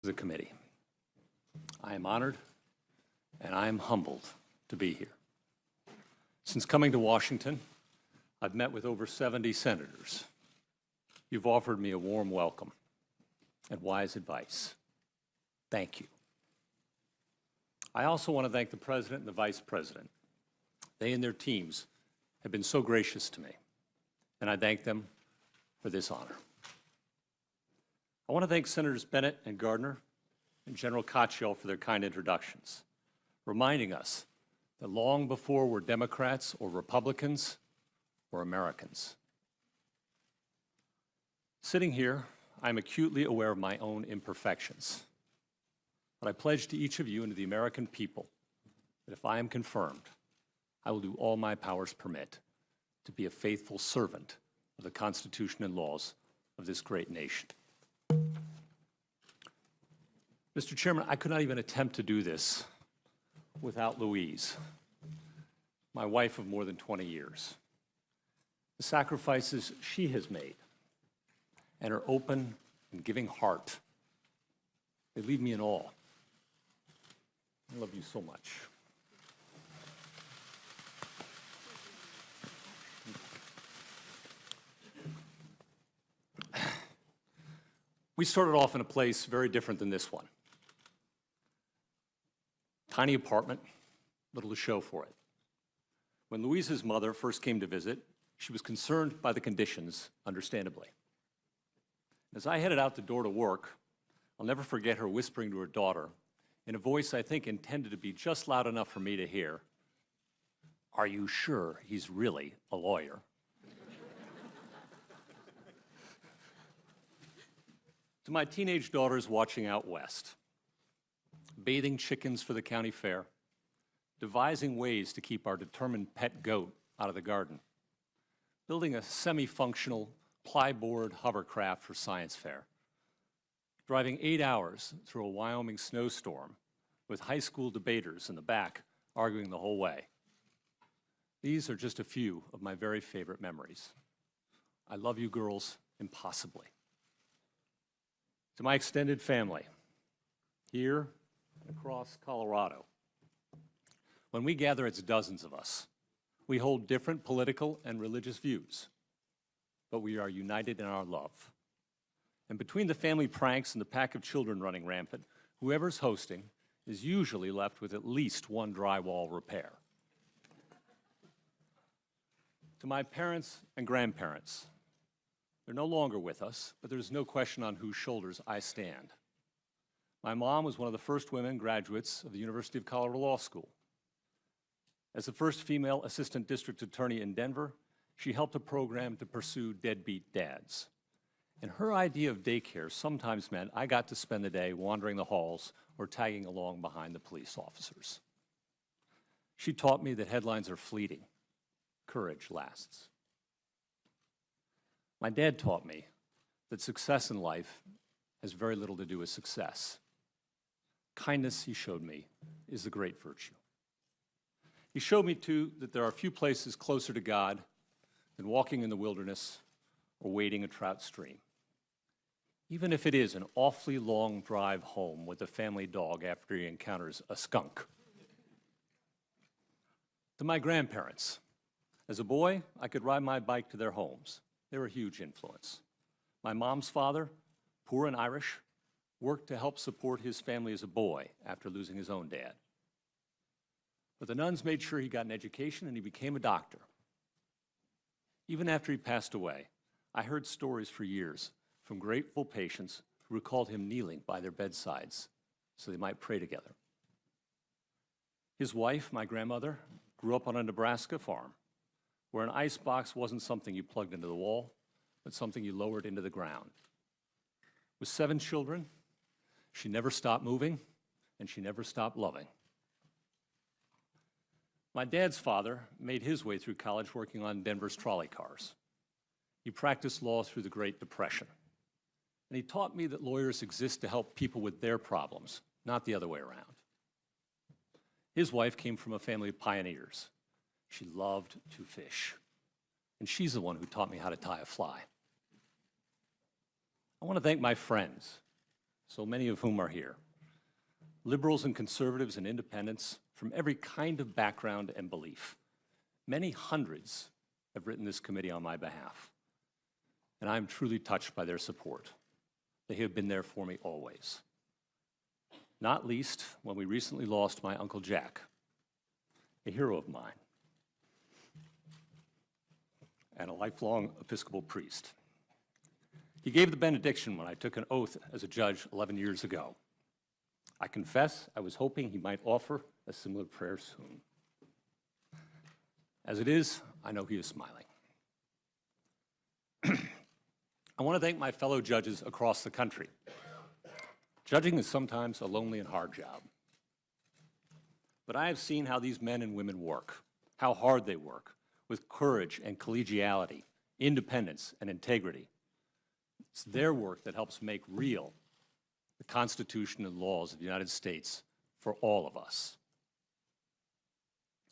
the committee. I am honored and I am humbled to be here. Since coming to Washington, I've met with over 70 senators. You've offered me a warm welcome and wise advice. Thank you. I also want to thank the President and the Vice President. They and their teams have been so gracious to me, and I thank them for this honor. I want to thank Senators Bennett and Gardner and General Cottrell for their kind introductions, reminding us that long before we're Democrats or Republicans, we're Americans. Sitting here, I'm acutely aware of my own imperfections. But I pledge to each of you and to the American people that if I am confirmed, I will do all my powers permit to be a faithful servant of the Constitution and laws of this great nation. Mr. Chairman, I could not even attempt to do this without Louise, my wife of more than 20 years. The sacrifices she has made and her open and giving heart, they leave me in awe. I love you so much. We started off in a place very different than this one. Tiny apartment, little to show for it. When Louise's mother first came to visit, she was concerned by the conditions, understandably. As I headed out the door to work, I'll never forget her whispering to her daughter, in a voice I think intended to be just loud enough for me to hear, "Are you sure he's really a lawyer?" To my teenage daughters watching out west, bathing chickens for the county fair, devising ways to keep our determined pet goat out of the garden, building a semi-functional plyboard hovercraft for science fair, driving 8 hours through a Wyoming snowstorm with high school debaters in the back arguing the whole way. These are just a few of my very favorite memories. I love you girls impossibly. To my extended family, here and across Colorado, when we gather, it's dozens of us. We hold different political and religious views, but we are united in our love. And between the family pranks and the pack of children running rampant, whoever's hosting is usually left with at least one drywall repair. To my parents and grandparents, they're no longer with us, but there's no question on whose shoulders I stand. My mom was one of the first women graduates of the University of Colorado Law School. As the first female assistant district attorney in Denver, she helped a program to pursue deadbeat dads. And her idea of daycare sometimes meant I got to spend the day wandering the halls or tagging along behind the police officers. She taught me that headlines are fleeting. Courage lasts. My dad taught me that success in life has very little to do with success. Kindness, he showed me, is a great virtue. He showed me, too, that there are few places closer to God than walking in the wilderness or wading a trout stream, even if it is an awfully long drive home with a family dog after he encounters a skunk. To my grandparents, as a boy, I could ride my bike to their homes. They were a huge influence. My mom's father, poor and Irish, worked to help support his family as a boy after losing his own dad. But the nuns made sure he got an education and he became a doctor. Even after he passed away, I heard stories for years from grateful patients who recalled him kneeling by their bedsides so they might pray together. His wife, my grandmother, grew up on a Nebraska farm where an ice box wasn't something you plugged into the wall, but something you lowered into the ground. With 7 children, she never stopped moving, and she never stopped loving. My dad's father made his way through college working on Denver's trolley cars. He practiced law through the Great Depression. And he taught me that lawyers exist to help people with their problems, not the other way around. His wife came from a family of pioneers. She loved to fish. And she's the one who taught me how to tie a fly. I want to thank my friends so many of whom are here. Liberals and conservatives and independents from every kind of background and belief. Many hundreds have written this committee on my behalf, and I'm truly touched by their support. They have been there for me always. Not least when we recently lost my Uncle Jack, a hero of mine, and a lifelong Episcopal priest. He gave the benediction when I took an oath as a judge 11 years ago. I confess I was hoping he might offer a similar prayer soon. As it is, I know he is smiling. I want to thank my fellow judges across the country. Judging is sometimes a lonely and hard job. But I have seen how these men and women work, how hard they work, with courage and collegiality, independence and integrity. It's their work that helps make real the Constitution and laws of the United States for all of us.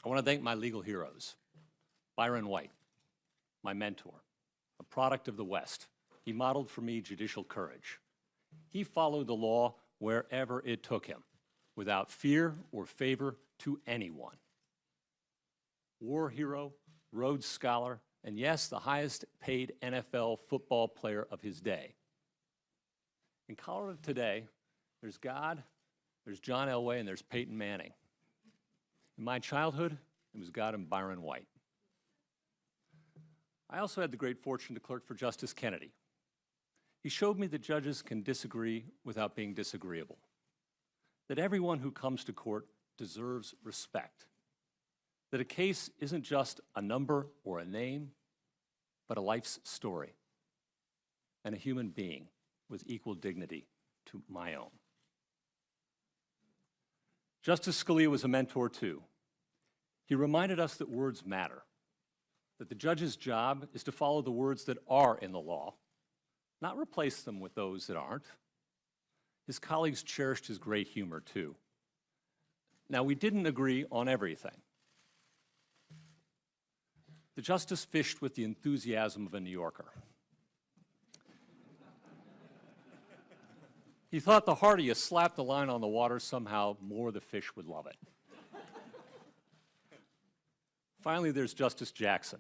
I want to thank my legal heroes. Byron White, my mentor, a product of the West. He modeled for me judicial courage. He followed the law wherever it took him, without fear or favor to anyone. War hero, Rhodes Scholar, and yes, the highest paid NFL football player of his day. In Colorado today, there's God, there's John Elway, and there's Peyton Manning. In my childhood, it was God and Byron White. I also had the great fortune to clerk for Justice Kennedy. He showed me that judges can disagree without being disagreeable, that everyone who comes to court deserves respect, that a case isn't just a number or a name, but a life's story, and a human being with equal dignity to my own. Justice Scalia was a mentor too. He reminded us that words matter, that the judge's job is to follow the words that are in the law, not replace them with those that aren't. His colleagues cherished his great humor too. Now, we didn't agree on everything. The justice fished with the enthusiasm of a New Yorker. He thought the harder you slapped the line on the water, somehow more the fish would love it. Finally, there's Justice Jackson.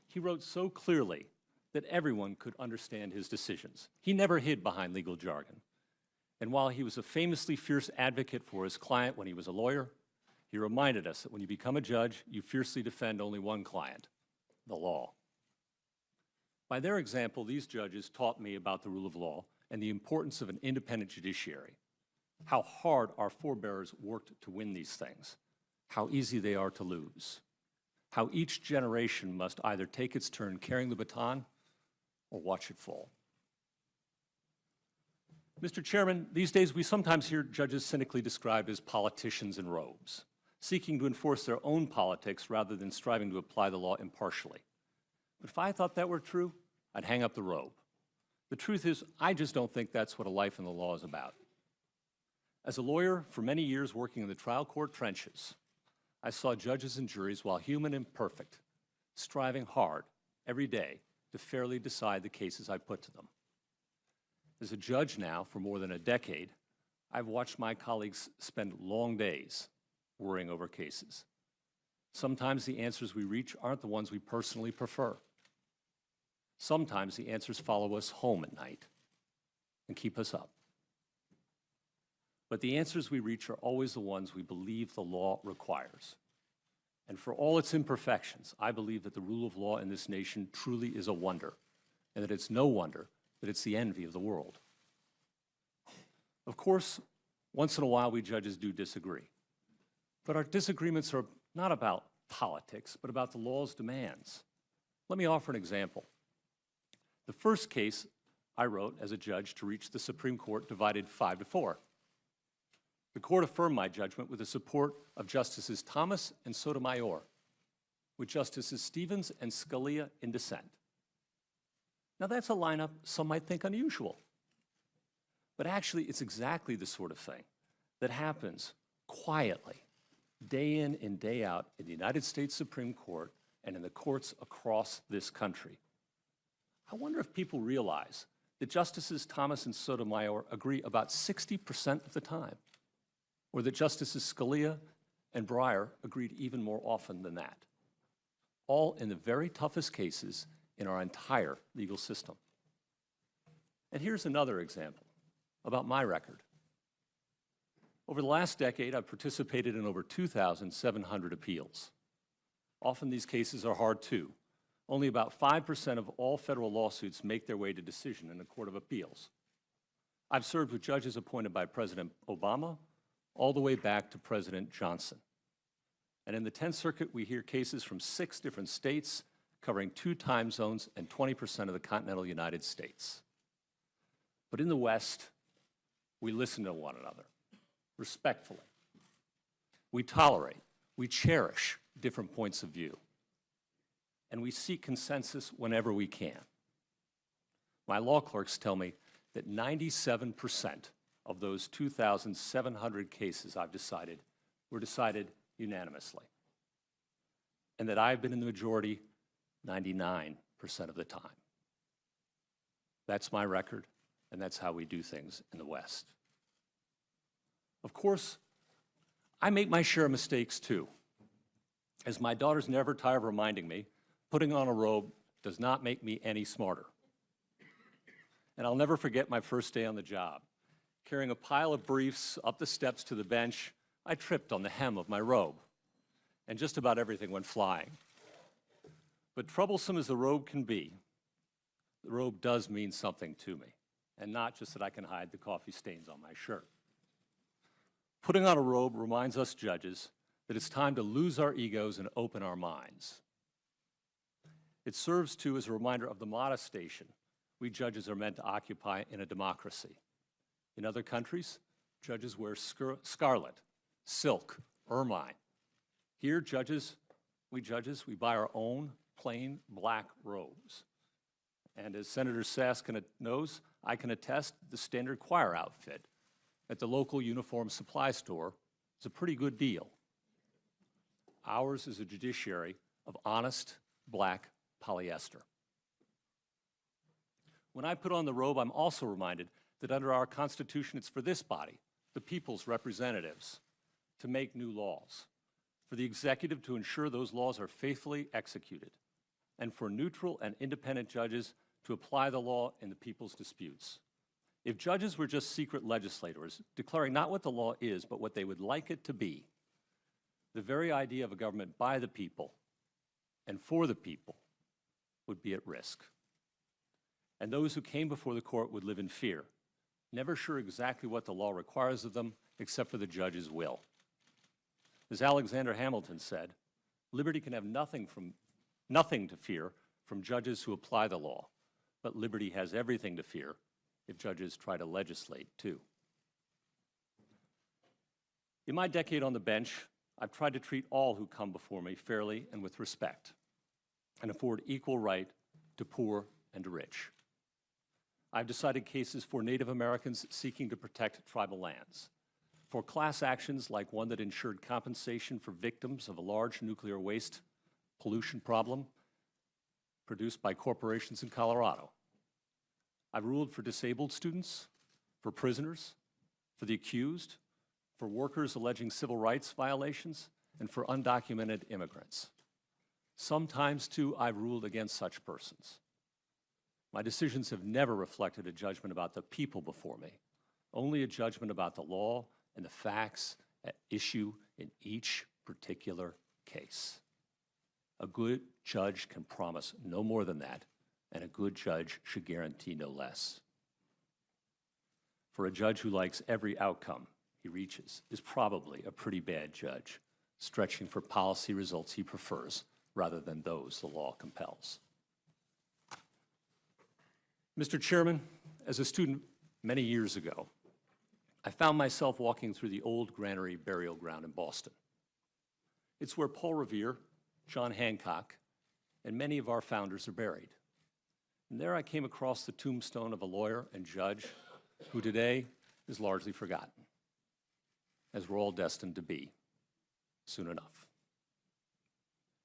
He wrote so clearly that everyone could understand his decisions. He never hid behind legal jargon. And while he was a famously fierce advocate for his client when he was a lawyer, he reminded us that when you become a judge, you fiercely defend only one client, the law. By their example, these judges taught me about the rule of law and the importance of an independent judiciary, how hard our forebears worked to win these things, how easy they are to lose, how each generation must either take its turn carrying the baton or watch it fall. Mr. Chairman, these days we sometimes hear judges cynically described as politicians in robes, seeking to enforce their own politics rather than striving to apply the law impartially. But if I thought that were true, I'd hang up the robe. The truth is, I just don't think that's what a life in the law is about. As a lawyer for many years working in the trial court trenches, I saw judges and juries, while human and perfect, striving hard every day to fairly decide the cases I put to them. As a judge now for more than a decade, I've watched my colleagues spend long days worrying over cases. Sometimes the answers we reach aren't the ones we personally prefer. Sometimes the answers follow us home at night and keep us up. But the answers we reach are always the ones we believe the law requires. And for all its imperfections, I believe that the rule of law in this nation truly is a wonder, and that it's no wonder that it's the envy of the world. Of course, once in a while we judges do disagree. But our disagreements are not about politics, but about the law's demands. Let me offer an example. The first case I wrote as a judge to reach the Supreme Court divided 5-4. The court affirmed my judgment with the support of Justices Thomas and Sotomayor, with Justices Stevens and Scalia in dissent. Now that's a lineup some might think unusual, but actually it's exactly the sort of thing that happens quietly, day in and day out in the United States Supreme Court and in the courts across this country. I wonder if people realize that Justices Thomas and Sotomayor agree about 60% of the time, or that Justices Scalia and Breyer agreed even more often than that, all in the very toughest cases in our entire legal system. And here's another example about my record. Over the last decade, I've participated in over 2,700 appeals. Often these cases are hard too. Only about 5% of all federal lawsuits make their way to decision in the Court of Appeals. I've served with judges appointed by President Obama all the way back to President Johnson. And in the 10th Circuit, we hear cases from 6 different states covering 2 time zones and 20% of the continental United States. But in the West, we listen to one another respectfully. We tolerate, we cherish different points of view, and we seek consensus whenever we can. My law clerks tell me that 97% of those 2,700 cases I've decided were decided unanimously, and that I've been in the majority 99% of the time. That's my record, and that's how we do things in the West. Of course, I make my share of mistakes too. As my daughters never tire of reminding me, putting on a robe does not make me any smarter. And I'll never forget my first day on the job. Carrying a pile of briefs up the steps to the bench, I tripped on the hem of my robe, and just about everything went flying. But troublesome as the robe can be, the robe does mean something to me, and not just that I can hide the coffee stains on my shirt. Putting on a robe reminds us judges that it's time to lose our egos and open our minds. It serves, too, as a reminder of the modest station we judges are meant to occupy in a democracy. In other countries, judges wear scarlet, silk, ermine. Here, we buy our own plain black robes. And as Senator Sass knows, I can attest the standard choir outfit at the local uniform supply store is a pretty good deal. Ours is a judiciary of honest black polyester. When I put on the robe, I'm also reminded that under our Constitution, it's for this body, the people's representatives, to make new laws, for the executive to ensure those laws are faithfully executed, and for neutral and independent judges to apply the law in the people's disputes. If judges were just secret legislators, declaring not what the law is, but what they would like it to be, the very idea of a government by the people and for the people would be at risk. And those who came before the court would live in fear, never sure exactly what the law requires of them except for the judge's will. As Alexander Hamilton said, liberty can have nothing to fear from judges who apply the law, but liberty has everything to fear if judges try to legislate too. In my decade on the bench, I've tried to treat all who come before me fairly and with respect, and afford equal right to poor and to rich. I've decided cases for Native Americans seeking to protect tribal lands, for class actions like one that ensured compensation for victims of a large nuclear waste pollution problem produced by corporations in Colorado. I've ruled for disabled students, for prisoners, for the accused, for workers alleging civil rights violations, and for undocumented immigrants. Sometimes, too, I've ruled against such persons. My decisions have never reflected a judgment about the people before me, only a judgment about the law and the facts at issue in each particular case. A good judge can promise no more than that, and a good judge should guarantee no less. For a judge who likes every outcome he reaches is probably a pretty bad judge, stretching for policy results he prefers rather than those the law compels. Mr. Chairman, as a student many years ago, I found myself walking through the old Granary Burial Ground in Boston. It's where Paul Revere, John Hancock, and many of our founders are buried. And there I came across the tombstone of a lawyer and judge who today is largely forgotten, as we're all destined to be soon enough.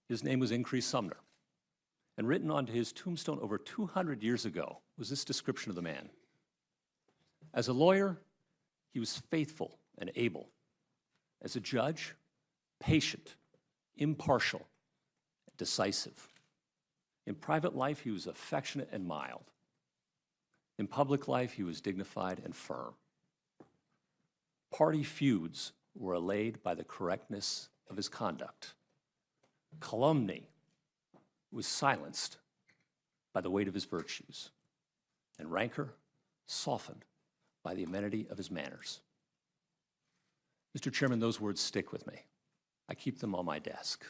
His name was Increase Sumner, And written onto his tombstone over 200 years ago was this description of the man. As a lawyer, he was faithful and able. As a judge, patient, impartial, decisive. In private life, he was affectionate and mild. In public life, he was dignified and firm. Party feuds were allayed by the correctness of his conduct. Calumny was silenced by the weight of his virtues, and rancor softened by the amenity of his manners. Mr. Chairman, those words stick with me. I keep them on my desk.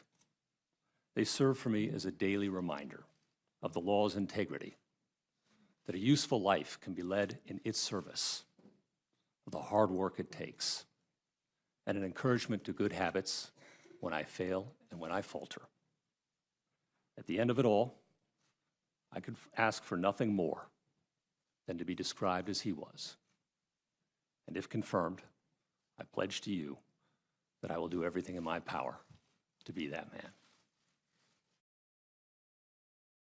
They serve for me as a daily reminder of the law's integrity, that a useful life can be led in its service, of the hard work it takes, and an encouragement to good habits when I fail and when I falter. At the end of it all, I could ask for nothing more than to be described as he was. And if confirmed, I pledge to you that I will do everything in my power to be that man.